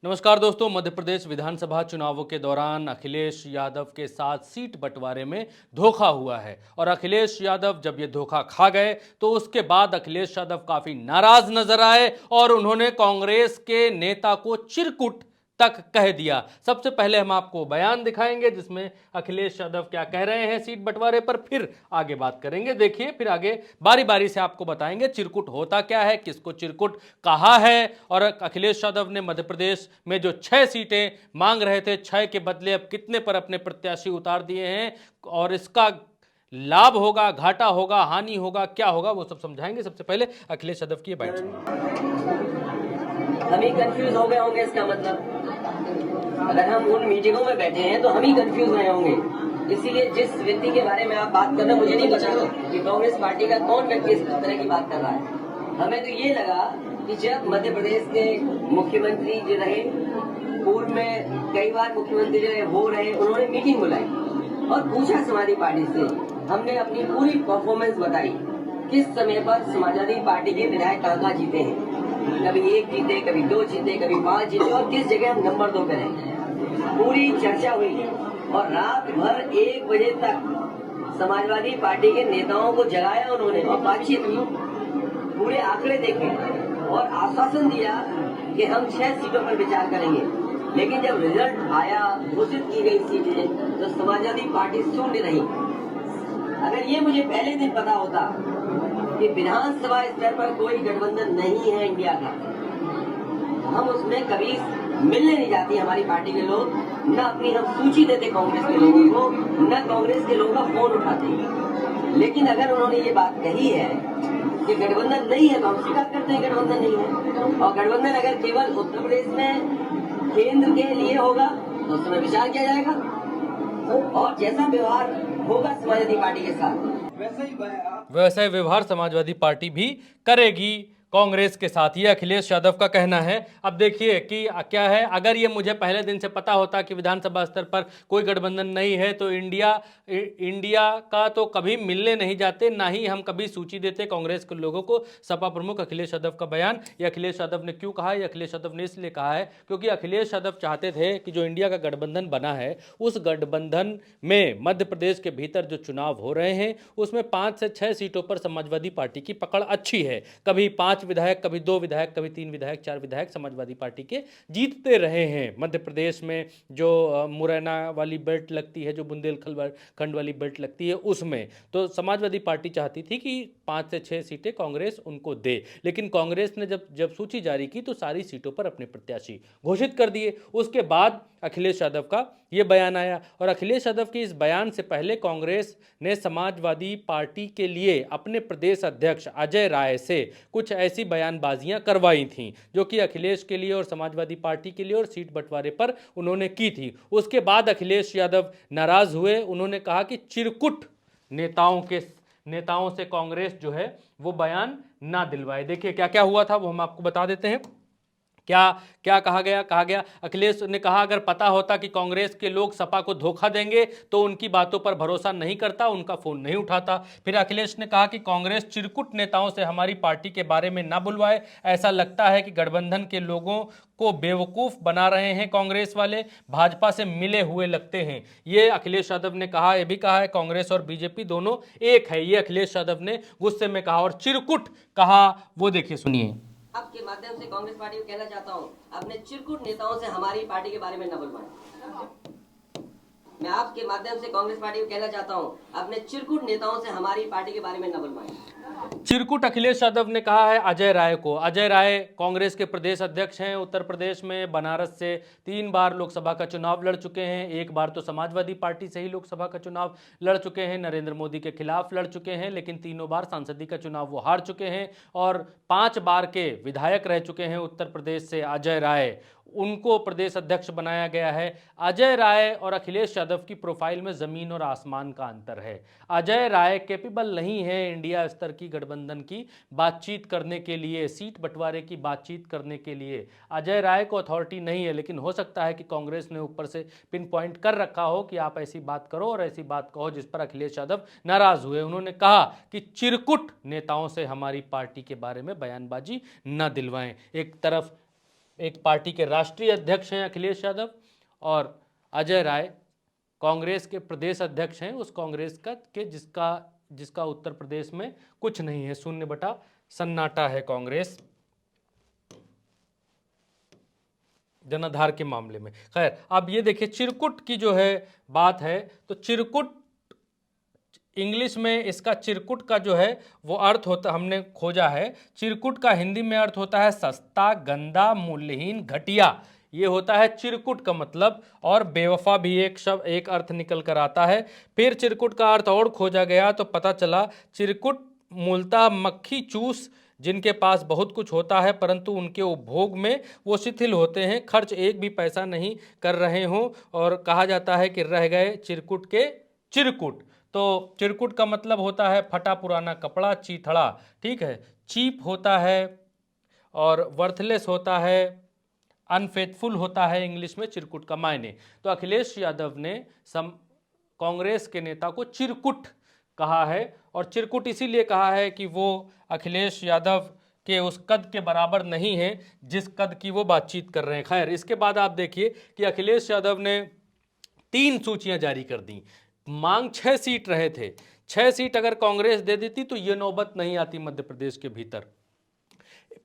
नमस्कार दोस्तों। मध्य प्रदेश विधानसभा चुनावों के दौरान अखिलेश यादव के साथ सीट बंटवारे में धोखा हुआ है और अखिलेश यादव जब ये धोखा खा गए तो उसके बाद अखिलेश यादव काफी नाराज नजर आए और उन्होंने कांग्रेस के नेता को चिरकुट तक कह दिया। सबसे पहले हम आपको बयान दिखाएंगे जिसमें अखिलेश यादव क्या कह रहे हैं सीट बंटवारे पर, फिर आगे बात करेंगे। देखिए, फिर आगे बारी बारी से आपको बताएंगे चिरकुट होता क्या है, किसको चिरकुट कहा है। और अखिलेश यादव ने मध्य प्रदेश में जो 6 सीटें मांग रहे थे, 6 के बदले अब कितने पर अपने प्रत्याशी उतार दिए हैं और इसका लाभ होगा, घाटा होगा, हानि होगा, क्या होगा, वो सब समझाएंगे। सबसे पहले अखिलेश यादव की बात हम ही कंफ्यूज हो गए होंगे। इसका मतलब अगर हम उन मीटिंगों में बैठे हैं तो हम ही कंफ्यूज रहे होंगे। इसीलिए जिस व्यक्ति के बारे में आप बात कर रहे हैं, मुझे नहीं पता कि कांग्रेस पार्टी का कौन व्यक्ति इस तरह की बात कर रहा है। हमें तो ये लगा कि जब मध्य प्रदेश के मुख्यमंत्री जो रहे, पूर्व में कई बार मुख्यमंत्री जो रहे, उन्होंने मीटिंग बुलाई और पूछा समाजवादी पार्टी से। हमने अपनी पूरी परफॉर्मेंस बताई, किस समय पर समाजवादी पार्टी के विधायक कहाँ जीते हैं। कभी 1 जीते, कभी 2 जीते, कभी 5 जीते और किस जगह हम नंबर 2 पे रहे। पूरी चर्चा हुई और रात भर 1 बजे तक समाजवादी पार्टी के नेताओं को जगाया उन्होंने और बातचीत की, पूरे आंकड़े देखे और आश्वासन दिया कि हम 6 सीटों पर विचार करेंगे। लेकिन जब रिजल्ट आया, घोषित की गई सीटें, तो समाजवादी पार्टी शून्य रही। अगर ये मुझे पहले दिन पता होता कि विधानसभा स्तर पर कोई गठबंधन नहीं है इंडिया का, हम उसमें कभी मिलने नहीं जाती हमारी पार्टी के लोग, न अपनी हम सूची देते कांग्रेस के लोगों को, न कांग्रेस के लोगों का फोन उठाते। लेकिन अगर उन्होंने ये बात कही है कि गठबंधन नहीं है, तो हम स्वीकार करते हैं गठबंधन नहीं है। और गठबंधन अगर केवल उत्तर प्रदेश में केंद्र के लिए होगा तो उस समय विचार किया जाएगा और जैसा व्यवहार होगा समाजवादी पार्टी के साथ वैसा ही व्यवहार समाजवादी पार्टी भी करेगी कांग्रेस के साथ, ये अखिलेश यादव का कहना है। अब देखिए कि क्या है, अगर ये मुझे पहले दिन से पता होता कि विधानसभा स्तर पर कोई गठबंधन नहीं है तो इंडिया का तो कभी मिलने नहीं जाते, ना ही हम कभी सूची देते कांग्रेस के लोगों को। सपा प्रमुख अखिलेश यादव का बयान। ये अखिलेश यादव ने क्यों कहा? ये अखिलेश यादव ने इसलिए कहा है क्योंकि अखिलेश यादव चाहते थे कि जो इंडिया का गठबंधन बना है, उस गठबंधन में मध्य प्रदेश के भीतर जो चुनाव हो रहे हैं उसमें 5 से 6 सीटों पर समाजवादी पार्टी की पकड़ अच्छी है। कभी 5 विधायक, कभी 2 विधायक, कभी 3 विधायक, 4 विधायक समाजवादी पार्टी के जीतते रहे हैं। मध्य प्रदेश में जो मुरैना वाली बेल्ट लगती है, जो बुंदेलखंड वाली बेल्ट लगती है, उसमें तो समाजवादी पार्टी चाहती थी कि 5 से 6 सीटें कांग्रेस उनको दे। लेकिन कांग्रेस ने जब सूची जारी की तो सारी सीटों पर अपने प्रत्याशी घोषित कर दिए। उसके बाद अखिलेश यादव का यह बयान आया और अखिलेश यादव के इस बयान से पहले कांग्रेस ने समाजवादी पार्टी के लिए अपने प्रदेश अध्यक्ष अजय राय से कुछ ऐसी बयानबाजियां करवाई थीं जो कि अखिलेश के लिए और समाजवादी पार्टी के लिए और सीट बंटवारे पर उन्होंने की थी। उसके बाद अखिलेश यादव नाराज हुए। उन्होंने कहा कि चिरकुट नेताओं से कांग्रेस जो है वो बयान ना दिलवाए। देखिए क्या क्या हुआ था वो हम आपको बता देते हैं। क्या क्या कहा गया अखिलेश ने कहा अगर पता होता कि कांग्रेस के लोग सपा को धोखा देंगे तो उनकी बातों पर भरोसा नहीं करता, उनका फोन नहीं उठाता। फिर अखिलेश ने कहा कि कांग्रेस चिरकुट नेताओं से हमारी पार्टी के बारे में ना बुलवाए। ऐसा लगता है कि गठबंधन के लोगों को बेवकूफ बना रहे हैं कांग्रेस वाले, भाजपा से मिले हुए लगते हैं। ये अखिलेश यादव ने कहा। यह भी कहा है कांग्रेस और बीजेपी दोनों एक है, ये अखिलेश यादव ने गुस्से में कहा। और चिरकुट कहा वो देखिए, सुनिए। आपके माध्यम से कांग्रेस पार्टी को कहना चाहता हूं, अपने चिरकुट नेताओं से हमारी पार्टी के बारे में न बुलवाएं। मैं आपके माध्यम से कांग्रेस पार्टी को कहना चाहता हूं, अपने चिरकुट नेताओं से हमारी पार्टी के बारे में न बुलवाएं। चिरकुट अखिलेश यादव ने कहा है अजय राय को। अजय राय कांग्रेस के प्रदेश अध्यक्ष हैं। उत्तर प्रदेश में बनारस से 3 बार लोकसभा का चुनाव लड़ चुके हैं। 1 बार तो समाजवादी पार्टी से ही लोकसभा का चुनाव लड़ चुके हैं, नरेंद्र मोदी के खिलाफ लड़ चुके हैं, लेकिन तीनों बार सांसदीय का चुनाव वो हार चुके हैं। और 5 बार के विधायक रह चुके हैं उत्तर प्रदेश से अजय राय। उनको प्रदेश अध्यक्ष बनाया गया है। अजय राय और अखिलेश यादव की प्रोफाइल में जमीन और आसमान का अंतर है। अजय राय कैपेबल नहीं है इंडिया स्तर की गठबंधन की बातचीत करने के लिए, सीट बंटवारे की बातचीत करने के लिए अजय राय को अथॉरिटी नहीं है। लेकिन हो सकता है कि कांग्रेस ने ऊपर से पिन पॉइंट कर रखा हो कि आप ऐसी बात करो और ऐसी बात कहो, जिस पर अखिलेश यादव नाराज हुए। उन्होंने कहा कि चिरकुट नेताओं से हमारी पार्टी के बारे में बयानबाजी न दिलवाएं। एक तरफ एक पार्टी के राष्ट्रीय अध्यक्ष हैं अखिलेश यादव, और अजय राय कांग्रेस के प्रदेश अध्यक्ष हैं उस कांग्रेस का के जिसका उत्तर प्रदेश में कुछ नहीं है, शून्य बटा सन्नाटा है कांग्रेस जनाधार के मामले में। खैर, अब ये देखिए चिरकुट की जो है बात है, तो चिरकुट इंग्लिश में इसका चिरकुट का जो है वो अर्थ होता, हमने खोजा है, चिरकुट का हिंदी में अर्थ होता है सस्ता, गंदा, मूल्यहीन, घटिया, ये होता है चिरकुट का मतलब। और बेवफा भी एक अर्थ निकल कर आता है। फिर चिरकुट का अर्थ और खोजा गया तो पता चला चिरकुट मूलतः मक्खी चूस जिनके पास बहुत कुछ होता है परंतु उनके उपभोग में वो शिथिल होते हैं, खर्च एक भी पैसा नहीं कर रहे हों, और कहा जाता है कि रह गए चिरकुट के चिरकुट। तो चिरकुट का मतलब होता है फटा पुराना कपड़ा, चीथड़ा, ठीक है, चीप होता है और वर्थलेस होता है, अनफेथफुल होता है इंग्लिश में चिरकुट का मायने। तो अखिलेश यादव ने कांग्रेस के नेता को चिरकुट कहा है, और चिरकुट इसीलिए कहा है कि वो अखिलेश यादव के उस कद के बराबर नहीं है जिस कद की वो बातचीत कर रहे हैं। खैर, इसके बाद आप देखिए कि अखिलेश यादव ने 3 सूचियां जारी कर दी। मांग 6 सीट रहे थे, 6 सीट अगर कांग्रेस दे देती तो ये नौबत नहीं आती मध्य प्रदेश के भीतर।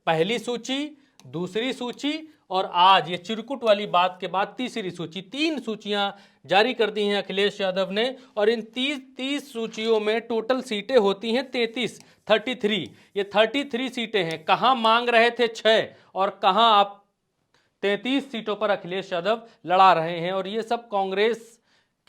पहली सूची, दूसरी सूची और आज ये चिरकुट वाली बात के बाद तीसरी सूची, 3 सूचियां जारी कर दी हैं अखिलेश यादव ने, और इन 30 सूचियों में टोटल सीटें होती हैं 33। ये 33 सीटें हैं। कहां मांग रहे थे 6 और कहां आप 33 सीटों पर अखिलेश यादव लड़ा रहे हैं, और ये सब कांग्रेस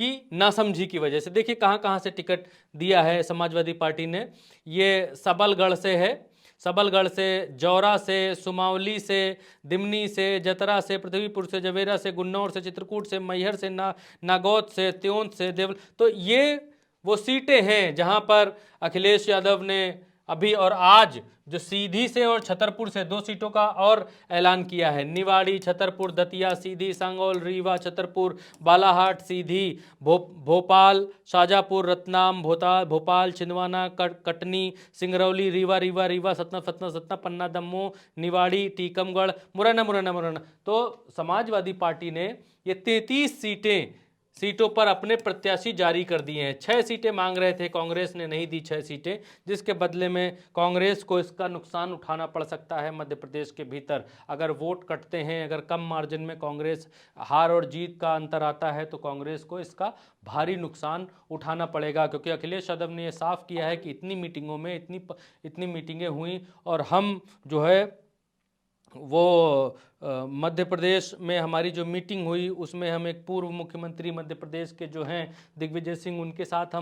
की नासमझी की वजह से। देखिए कहां कहां से टिकट दिया है समाजवादी पार्टी ने। ये सबलगढ़ से है, सबलगढ़ से, जौरा से, सुमावली से, दिमनी से, जतरा से, पृथ्वीपुर से, जवेरा से, गुन्नौर से, चित्रकूट से, मैहर से, नागौद से, त्योंत से, देवल। तो ये वो सीटें हैं जहां पर अखिलेश यादव ने अभी और आज जो सीधी से और छतरपुर से 2 सीटों का और ऐलान किया है। निवाड़ी, छतरपुर, दतिया, सीधी, सांगौल, रीवा, छतरपुर, बालाहाट, सीधी, भोपाल, शाजापुर, रतलाम, भोपाल, छिंदवाड़ा, कटनी, सिंगरौली, रीवा, सतना, पन्ना, दमोह, निवाड़ी, टीकमगढ़, मुरैना। तो समाजवादी पार्टी ने ये 33 सीटों पर अपने प्रत्याशी जारी कर दिए हैं। 6 सीटें मांग रहे थे, कांग्रेस ने नहीं दी 6 सीटें, जिसके बदले में कांग्रेस को इसका नुकसान उठाना पड़ सकता है मध्य प्रदेश के भीतर। अगर वोट कटते हैं, अगर कम मार्जिन में कांग्रेस हार और जीत का अंतर आता है तो कांग्रेस को इसका भारी नुकसान उठाना पड़ेगा, क्योंकि अखिलेश यादव ने यह साफ किया है कि इतनी मीटिंगों में इतनी मीटिंगें हुई और हम जो है वो मध्य प्रदेश में हमारी जो मीटिंग हुई उसमें हम एक पूर्व मुख्यमंत्री मध्य प्रदेश के जो हैं दिग्विजय सिंह, उनके साथ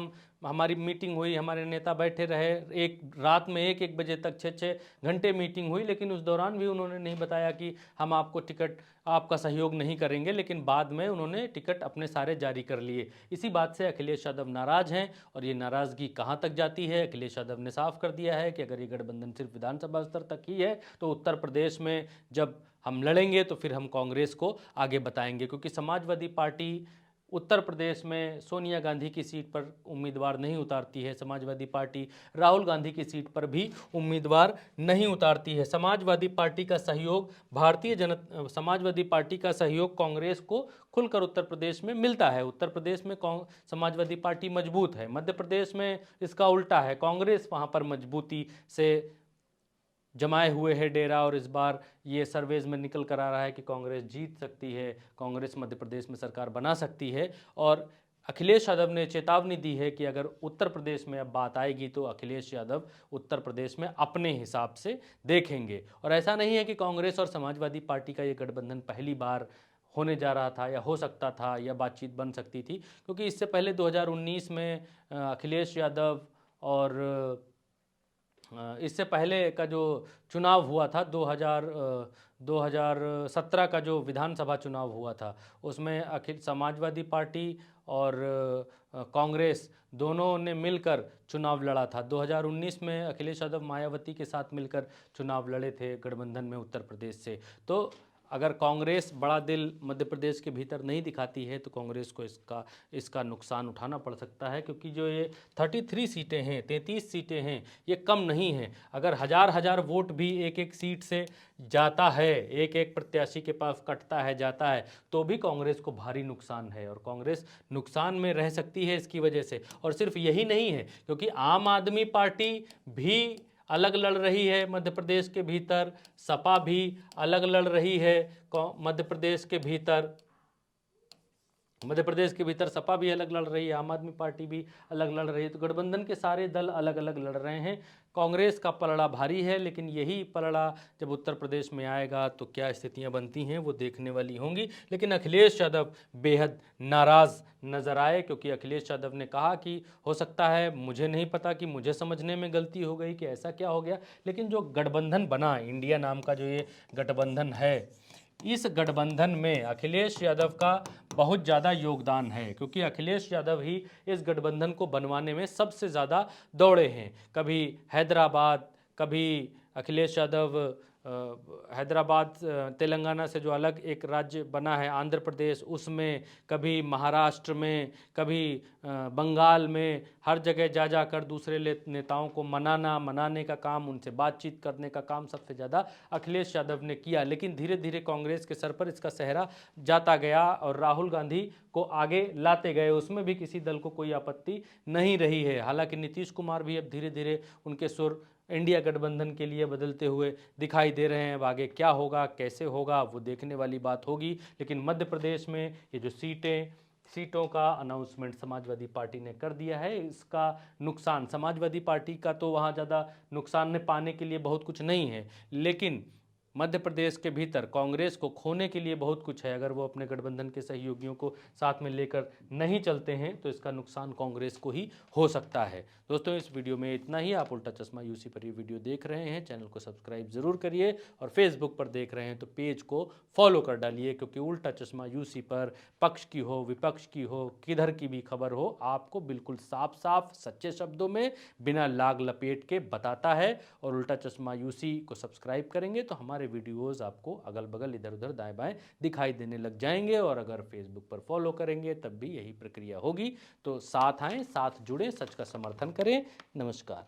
हमारी मीटिंग हुई, हमारे नेता बैठे रहे, एक रात में 1 बजे तक 6 घंटे मीटिंग हुई, लेकिन उस दौरान भी उन्होंने नहीं बताया कि हम आपको टिकट, आपका सहयोग नहीं करेंगे, लेकिन बाद में उन्होंने टिकट अपने सारे जारी कर लिए। इसी बात से अखिलेश यादव नाराज हैं, और ये नाराज़गी कहाँ तक जाती है, अखिलेश यादव ने साफ कर दिया है कि अगर ये गठबंधन सिर्फ विधानसभा स्तर तक ही है तो उत्तर प्रदेश में जब हम लड़ेंगे तो फिर हम कांग्रेस को आगे बताएंगे, क्योंकि समाजवादी पार्टी उत्तर प्रदेश में सोनिया गांधी की सीट पर उम्मीदवार नहीं उतारती है। समाजवादी पार्टी राहुल गांधी की सीट पर भी उम्मीदवार नहीं उतारती है। समाजवादी पार्टी का सहयोग समाजवादी पार्टी का सहयोग कांग्रेस को खुलकर उत्तर प्रदेश में मिलता है। उत्तर प्रदेश में समाजवादी पार्टी मजबूत है, मध्य प्रदेश में इसका उल्टा है, कांग्रेस वहाँ पर मजबूती से जमाए हुए है डेरा, और इस बार ये सर्वेज में निकल कर आ रहा है कि कांग्रेस जीत सकती है, कांग्रेस मध्य प्रदेश में सरकार बना सकती है। और अखिलेश यादव ने चेतावनी दी है कि अगर उत्तर प्रदेश में अब बात आएगी तो अखिलेश यादव उत्तर प्रदेश में अपने हिसाब से देखेंगे। और ऐसा नहीं है कि कांग्रेस और समाजवादी पार्टी का ये गठबंधन पहली बार होने जा रहा था या हो सकता था या बातचीत बन सकती थी, क्योंकि इससे पहले 2019 में अखिलेश यादव और इससे पहले का जो चुनाव हुआ था 2017 का जो विधानसभा चुनाव हुआ था, उसमें समाजवादी पार्टी और कांग्रेस दोनों ने मिलकर चुनाव लड़ा था। 2019 में अखिलेश यादव मायावती के साथ मिलकर चुनाव लड़े थे गठबंधन में उत्तर प्रदेश से। तो अगर कांग्रेस बड़ा दिल मध्य प्रदेश के भीतर नहीं दिखाती है तो कांग्रेस को इसका नुकसान उठाना पड़ सकता है, क्योंकि जो ये 33 सीटें हैं, 33 सीटें हैं, ये कम नहीं हैं। अगर हजार हजार वोट भी एक एक सीट से जाता है, एक एक प्रत्याशी के पास कटता है, जाता है, तो भी कांग्रेस को भारी नुकसान है और कांग्रेस नुकसान में रह सकती है इसकी वजह से। और सिर्फ यही नहीं है, क्योंकि आम आदमी पार्टी भी अलग लड़ रही है मध्य प्रदेश के भीतर, सपा भी अलग लड़ रही है मध्य प्रदेश के भीतर, सपा भी अलग लड़ रही है, आम आदमी पार्टी भी अलग लड़ रही है। तो गठबंधन के सारे दल अलग अलग लड़ रहे हैं। कांग्रेस का पलड़ा भारी है, लेकिन यही पलड़ा जब उत्तर प्रदेश में आएगा तो क्या स्थितियां बनती हैं वो देखने वाली होंगी। लेकिन अखिलेश यादव बेहद नाराज़ नजर आए, क्योंकि अखिलेश यादव ने कहा कि हो सकता है, मुझे नहीं पता कि मुझे समझने में गलती हो गई कि ऐसा क्या हो गया, लेकिन जो गठबंधन बना, इंडिया नाम का जो ये गठबंधन है, इस गठबंधन में अखिलेश यादव का बहुत ज़्यादा योगदान है, क्योंकि अखिलेश यादव ही इस गठबंधन को बनवाने में सबसे ज़्यादा दौड़े हैं। कभी हैदराबाद, कभी अखिलेश यादव हैदराबाद तेलंगाना से जो अलग एक राज्य बना है आंध्र प्रदेश, उसमें, कभी महाराष्ट्र में, कभी बंगाल में, हर जगह जा जाकर दूसरे नेताओं को मनाने का काम, उनसे बातचीत करने का काम सबसे ज़्यादा अखिलेश यादव ने किया। लेकिन धीरे धीरे कांग्रेस के सर पर इसका सेहरा जाता गया और राहुल गांधी को आगे लाते गए, उसमें भी किसी दल को कोई आपत्ति नहीं रही है। हालांकि नीतीश कुमार भी अब धीरे धीरे उनके सुर इंडिया गठबंधन के लिए बदलते हुए दिखाई दे रहे हैं। अब आगे क्या होगा, कैसे होगा, वो देखने वाली बात होगी। लेकिन मध्य प्रदेश में ये जो सीटों का अनाउंसमेंट समाजवादी पार्टी ने कर दिया है, इसका नुकसान समाजवादी पार्टी का तो वहाँ ज़्यादा नुकसान पाने के लिए बहुत कुछ नहीं है, लेकिन मध्य प्रदेश के भीतर कांग्रेस को खोने के लिए बहुत कुछ है। अगर वो अपने गठबंधन के सहयोगियों को साथ में लेकर नहीं चलते हैं तो इसका नुकसान कांग्रेस को ही हो सकता है। दोस्तों, इस वीडियो में इतना ही। आप उल्टा चश्मा यूसी पर ये वीडियो देख रहे हैं, चैनल को सब्सक्राइब जरूर करिए, और फेसबुक पर देख रहे हैं तो पेज को फॉलो कर डालिए, क्योंकि उल्टा चश्मा यूसी पर पक्ष की हो, विपक्ष की हो, किधर की भी खबर हो, आपको बिल्कुल साफ साफ सच्चे शब्दों में बिना लाग लपेट के बताता है। और उल्टा चश्मा यूसी को सब्सक्राइब करेंगे तो हमारे वीडियोस आपको अगल बगल, इधर उधर, दाएं बाएं दिखाई देने लग जाएंगे। और अगर फेसबुक पर फॉलो करेंगे तब भी यही प्रक्रिया होगी। तो साथ आएं, साथ जुड़ें, सच का समर्थन करें। नमस्कार।